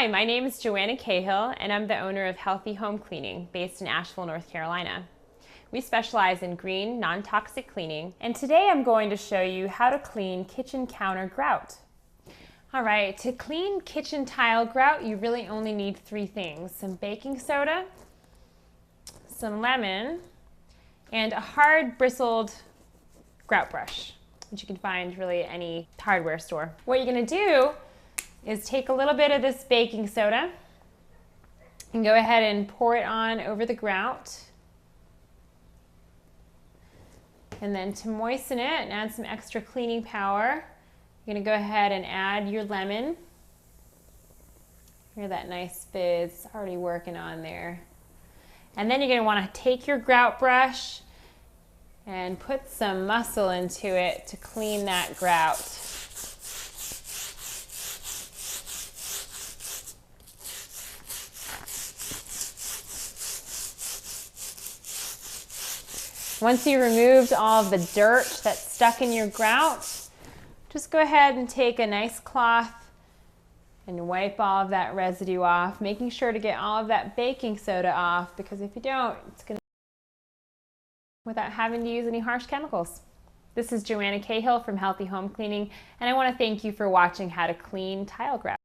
Hi, my name is Joanna Cahill, and I'm the owner of Healthy Home Cleaning based in Asheville, North Carolina. We specialize in green, non-toxic cleaning, and today I'm going to show you how to clean kitchen counter grout. All right, to clean kitchen tile grout, you really only need three things: some baking soda, some lemon, and a hard bristled grout brush, which you can find really at any hardware store. What you're gonna do is take a little bit of this baking soda and go ahead and pour it on over the grout. And then to moisten it and add some extra cleaning power, you're gonna go ahead and add your lemon. Hear that nice fizz, it's already working on there. And then you're gonna wanna take your grout brush and put some muscle into it to clean that grout. Once you removed all of the dirt that's stuck in your grout, just go ahead and take a nice cloth and wipe all of that residue off, making sure to get all of that baking soda off, because if you don't, it's going to without having to use any harsh chemicals. This is Joanna Cahill from Healthy Home Cleaning, and I want to thank you for watching how to clean tile grout.